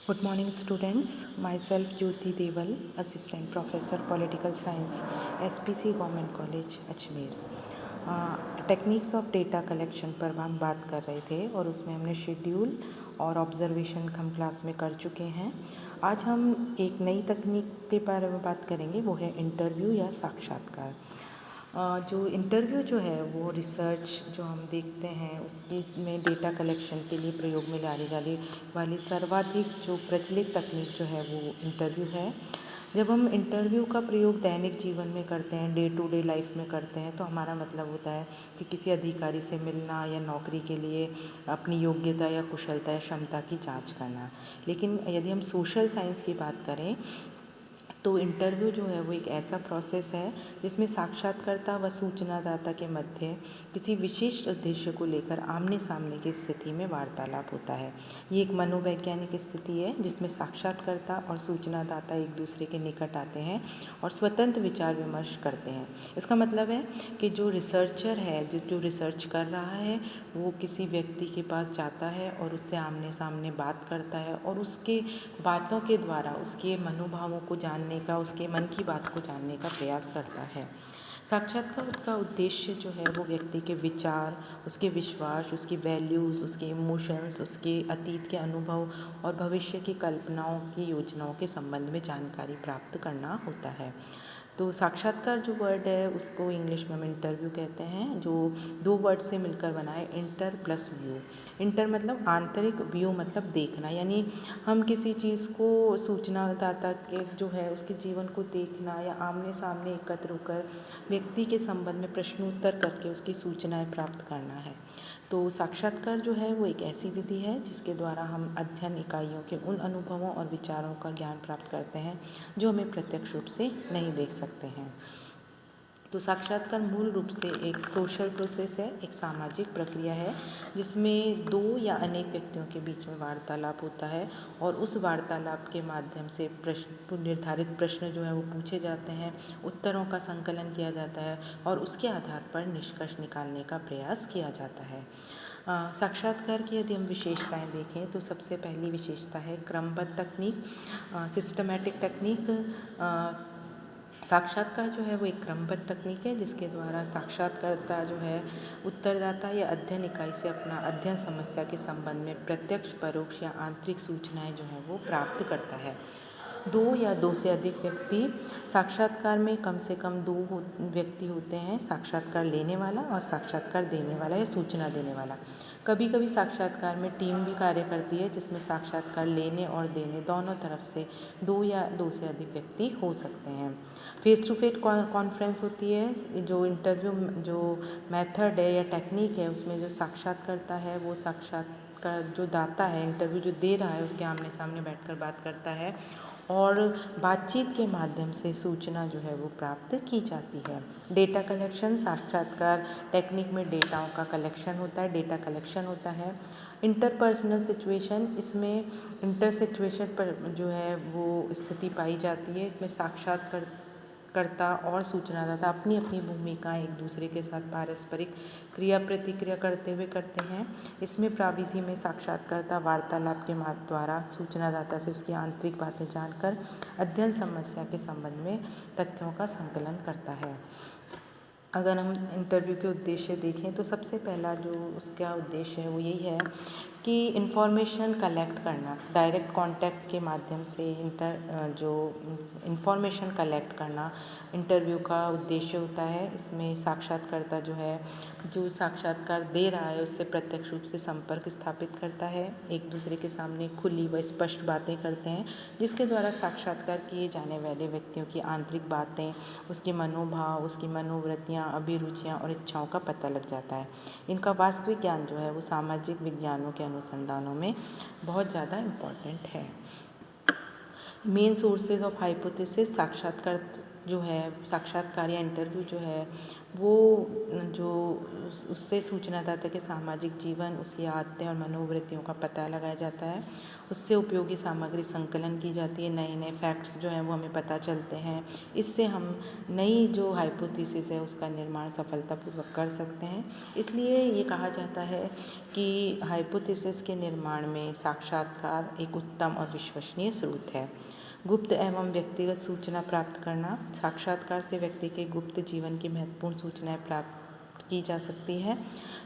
Good morning, students. Myself, Jyoti Deval, Assistant Professor, Political Science, SPC Government College, Ajmer. Techniques of data collection पर हम बात कर रहे थे और उसमें हमने शेड्यूल और ऑब्जर्वेशन हम क्लास में कर चुके हैं। आज हम एक नई तकनीक के बारे में बात करेंगे, वो है इंटरव्यू या साक्षात्कार। जो इंटरव्यू जो है वो रिसर्च जो हम देखते हैं उसकी में डेटा कलेक्शन के लिए प्रयोग में लाई जाने वाली सर्वाधिक जो प्रचलित तकनीक जो है वो इंटरव्यू है। जब हम इंटरव्यू का प्रयोग दैनिक जीवन में करते हैं, डे टू डे लाइफ में करते हैं, तो हमारा मतलब होता है कि किसी अधिकारी से मिलना या नौकरी के लिए अपनी योग्यता या कुशलता या क्षमता की जांच करना। लेकिन यदि हम सोशल साइंस की बात करें तो इंटरव्यू जो है वो एक ऐसा प्रोसेस है जिसमें साक्षात्कारता व सूचनादाता के मध्य किसी विशिष्ट उद्देश्य को लेकर आमने सामने की स्थिति में वार्तालाप होता है। ये एक मनोवैज्ञानिक स्थिति है जिसमें साक्षात्कारता और सूचनादाता एक दूसरे के निकट आते हैं और स्वतंत्र विचार विमर्श करते हैं। इसका मतलब है कि जो रिसर्चर है, जो रिसर्च कर रहा है, वो किसी व्यक्ति के पास जाता है और उससे आमने सामने बात करता है और उसके बातों के द्वारा उसके मनोभावों को जानने का, उसके मन की बात को जानने का प्रयास करता है। साक्षात्कार का उद्देश्य जो है वो व्यक्ति के विचार, उसके विश्वास, उसकी वैल्यूज़, उसके इमोशंस, उसके अतीत के अनुभव और भविष्य की कल्पनाओं की योजनाओं के संबंध में जानकारी प्राप्त करना होता है। तो साक्षात्कार जो वर्ड है उसको इंग्लिश में हम इंटरव्यू कहते हैं, जो दो वर्ड से मिलकर बना है, इंटर प्लस व्यू। इंटर मतलब आंतरिक, व्यू मतलब देखना, यानी हम किसी चीज़ को सूचनादाता के जो है उसके जीवन को देखना या आमने सामने एकत्र होकर व्यक्ति के संबंध में प्रश्नोत्तर करके उसकी सूचनाएं प्राप्त करना है। तो साक्षात्कार जो है वो एक ऐसी विधि है जिसके द्वारा हम अध्ययन इकाइयों के उन अनुभवों और विचारों का ज्ञान प्राप्त करते हैं जो हमें प्रत्यक्ष रूप से नहीं देख सकते हैं। तो साक्षात्कार मूल रूप से एक सोशल प्रोसेस है, एक सामाजिक प्रक्रिया है जिसमें दो या अनेक व्यक्तियों के बीच में वार्तालाप होता है और उस वार्तालाप के माध्यम से निर्धारित प्रश्न जो है वो पूछे जाते हैं, उत्तरों का संकलन किया जाता है और उसके आधार पर निष्कर्ष निकालने का प्रयास किया जाता है। साक्षात्कार की यदि हम विशेषताएं देखें तो सबसे पहली विशेषता है क्रमबद्ध तकनीक, सिस्टमैटिक टेक्निक। साक्षात्कार जो है वो एक क्रमबद्ध तकनीक है जिसके द्वारा साक्षात्कारता जो है उत्तरदाता या अध्ययन इकाई से अपना अध्ययन समस्या के संबंध में प्रत्यक्ष, परोक्ष या आंतरिक सूचनाएं जो है वो प्राप्त करता है। दो या दो से अधिक व्यक्ति, साक्षात्कार में कम से कम व्यक्ति होते हैं, साक्षात्कार लेने वाला और साक्षात्कार देने वाला या सूचना देने वाला। कभी कभी साक्षात्कार में टीम भी कार्य करती है जिसमें साक्षात्कार लेने और देने दोनों तरफ से दो या दो से अधिक व्यक्ति हो सकते हैं। फेस टू फेस कॉन्फ्रेंस होती है, जो इंटरव्यू जो मेथड है या टेक्निक है उसमें जो साक्षात्कारता है वो साक्षात्कार जो दाता है, इंटरव्यू जो दे रहा है उसके आमने सामने बैठकर बात करता है और बातचीत के माध्यम से सूचना जो है वो प्राप्त की जाती है। डेटा कलेक्शन, साक्षात्कार टेक्निक में डेटाओं का कलेक्शन होता है, डेटा कलेक्शन होता है। इंटरपर्सनल सिचुएशन, इसमें इंटर सिचुएशन पर जो है वो स्थिति पाई जाती है। इसमें साक्षात्कारकर्ता और सूचनादाता अपनी अपनी भूमिकाएं एक दूसरे के साथ पारस्परिक क्रिया प्रतिक्रिया करते हुए करते हैं। इसमें प्राविधि में साक्षात्कारता वार्तालाप के द्वारा सूचनादाता से उसकी आंतरिक बातें जानकर अध्ययन समस्या के संबंध में तथ्यों का संकलन करता है। अगर हम इंटरव्यू के उद्देश्य देखें तो सबसे पहला जो उसका उद्देश्य है वो यही है कि इन्फॉर्मेशन कलेक्ट करना, डायरेक्ट कांटेक्ट के माध्यम से जो इन्फॉर्मेशन कलेक्ट करना इंटरव्यू का उद्देश्य होता है। इसमें साक्षात्कारता जो है, जो साक्षात्कार दे रहा है उससे प्रत्यक्ष रूप से संपर्क स्थापित करता है, एक दूसरे के सामने खुली व स्पष्ट बातें करते हैं जिसके द्वारा साक्षात्कार किए जाने वाले व्यक्तियों की आंतरिक बातें, उसके मनोभाव, उसकी मनोवृत्तियाँ, अभिरुचियाँ और इच्छाओं का पता लग जाता है। इनका वास्तविक ज्ञान जो है वो सामाजिक विज्ञानों के अनुसंधानों में बहुत ज़्यादा इम्पॉर्टेंट है। मेन सोर्सेज ऑफ हाइपोथेसिस, साक्षात्कार जो है साक्षात्कार या इंटरव्यू जो है वो जो उससे सूचनादाता के सामाजिक जीवन, उसकी आदतें और मनोवृत्तियों का पता लगाया जाता है। उससे उपयोगी सामग्री संकलन की जाती है, नए नए फैक्ट्स जो हैं वो हमें पता चलते हैं। इससे हम नई जो हाइपोथेसिस है उसका निर्माण सफलतापूर्वक कर सकते हैं। इसलिए ये कहा जाता है कि हाइपोथेसिस के निर्माण में साक्षात्कार एक उत्तम और विश्वसनीय स्रोत है। गुप्त एवं व्यक्तिगत सूचना प्राप्त करना। साक्षात्कार से व्यक्ति के गुप्त जीवन की महत्वपूर्ण सूचनाएं प्राप्त की जा सकती है,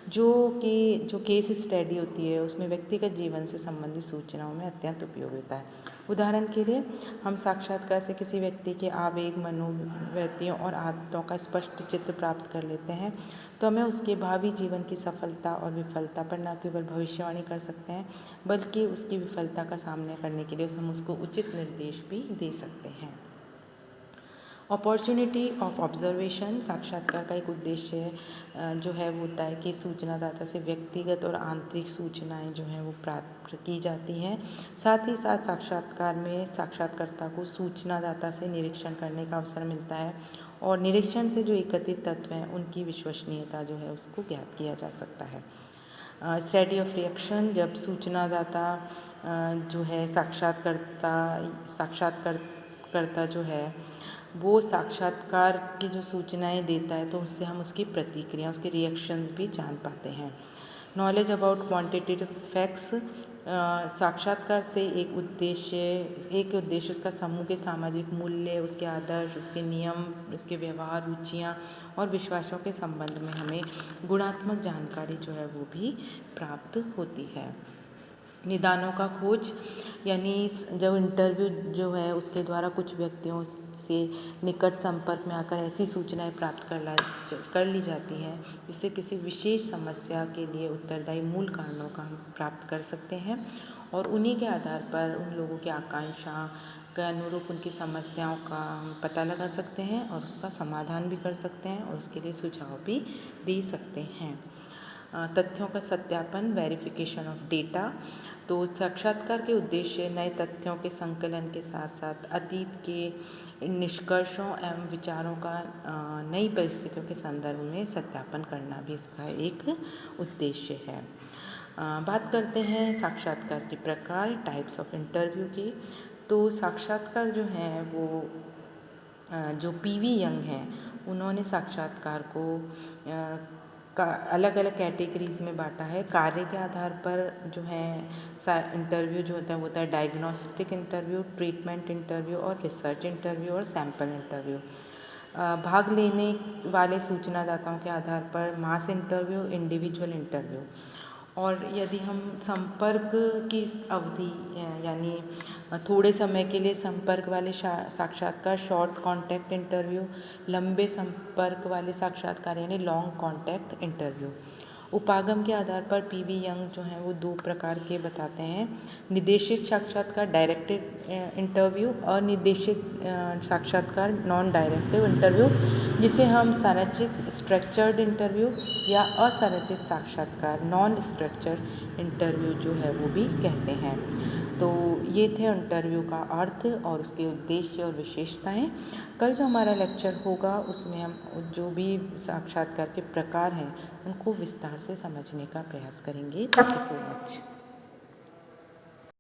जो केस स्टडी होती है उसमें व्यक्तिगत जीवन से संबंधित सूचनाओं में अत्यंत उपयोगी होता है। उदाहरण के लिए हम साक्षात्कार से किसी व्यक्ति के आवेग, मनोवृत्तियों और आदतों का स्पष्ट चित्र प्राप्त कर लेते हैं, तो हमें उसके भावी जीवन की सफलता और विफलता पर न केवल भविष्यवाणी कर सकते हैं, बल्कि उसकी विफलता का सामना करने के लिए हम उसको उचित निर्देश भी दे सकते हैं। Opportunity of observation. साक्षात्कार का एक उद्देश्य जो है वो होता है कि सूचनादाता से व्यक्तिगत और आंतरिक सूचनाएं जो हैं वो प्राप्त की जाती हैं। साथ ही साथ साक्षात्कार में साक्षात्कर्ता को सूचनादाता से निरीक्षण करने का अवसर मिलता है और निरीक्षण से जो एकत्रित तत्व हैं उनकी विश्वसनीयता जो है उसको ज्ञात किया जा सकता है। Study of reaction. जब सूचनादाता जो है साक्षात्कारकर्ता जो है वो साक्षात्कार की जो सूचनाएं देता है तो उससे हम उसकी प्रतिक्रिया, उसके रिएक्शंस भी जान पाते हैं। Knowledge about quantitative facts. साक्षात्कार से एक उद्देश्य उसका समूह के सामाजिक मूल्य, उसके आदर्श, उसके नियम, उसके व्यवहार, रुचियाँ और विश्वासों के संबंध में हमें गुणात्मक जानकारी जो है वो भी प्राप्त होती है। निदानों का खोज, यानी जब इंटरव्यू जो है उसके द्वारा कुछ व्यक्तियों से निकट संपर्क में आकर ऐसी सूचनाएं प्राप्त कर ली जाती हैं जिससे किसी विशेष समस्या के लिए उत्तरदायी मूल कारणों का हम प्राप्त कर सकते हैं और उन्हीं के आधार पर उन लोगों की आकांक्षा के अनुरूप उनकी समस्याओं का हम पता लगा सकते हैं और उसका समाधान भी कर सकते हैं और उसके लिए सुझाव भी दे सकते हैं। तथ्यों का सत्यापन, वेरिफिकेशन ऑफ डेटा। तो साक्षात्कार के उद्देश्य नए तथ्यों के संकलन के साथ साथ अतीत के निष्कर्षों एवं विचारों का नई परिस्थितियों के संदर्भ में सत्यापन करना भी इसका एक उद्देश्य है। बात करते हैं साक्षात्कार के प्रकार, टाइप्स ऑफ इंटरव्यू की। तो साक्षात्कार जो हैं वो जो पीवी यंग हैं उन्होंने साक्षात्कार को अलग अलग कैटेगरीज में बांटा है। कार्य के आधार पर जो है इंटरव्यू जो होता है वो होता है डायग्नोस्टिक इंटरव्यू, ट्रीटमेंट इंटरव्यू और रिसर्च इंटरव्यू और सैंपल इंटरव्यू। भाग लेने वाले सूचनादाताओं के आधार पर मास इंटरव्यू, इंडिविजुअल इंटरव्यू। और यदि हम संपर्क की अवधि यानी थोड़े समय के लिए संपर्क वाले साक्षात्कार, शॉर्ट कॉन्टैक्ट इंटरव्यू, लंबे संपर्क वाले साक्षात्कार यानी लॉन्ग कॉन्टैक्ट इंटरव्यू। उपागम के आधार पर पीवी यंग जो हैं वो 2 प्रकार के बताते हैं। निर्देशित साक्षात्कार, डायरेक्टेड इंटरव्यू, और निर्देशित साक्षात्कार, नॉन डायरेक्टिव इंटरव्यू, जिसे हम संरचित स्ट्रक्चर्ड इंटरव्यू या असंरचित साक्षात्कार, नॉन स्ट्रक्चर्ड इंटरव्यू जो है वो भी कहते हैं। तो ये थे इंटरव्यू का अर्थ और उसके उद्देश्य और विशेषताएं। कल जो हमारा लेक्चर होगा उसमें हम जो भी साक्षात्कार के प्रकार हैं उनको विस्तार से समझने का प्रयास करेंगे। Thank you so much.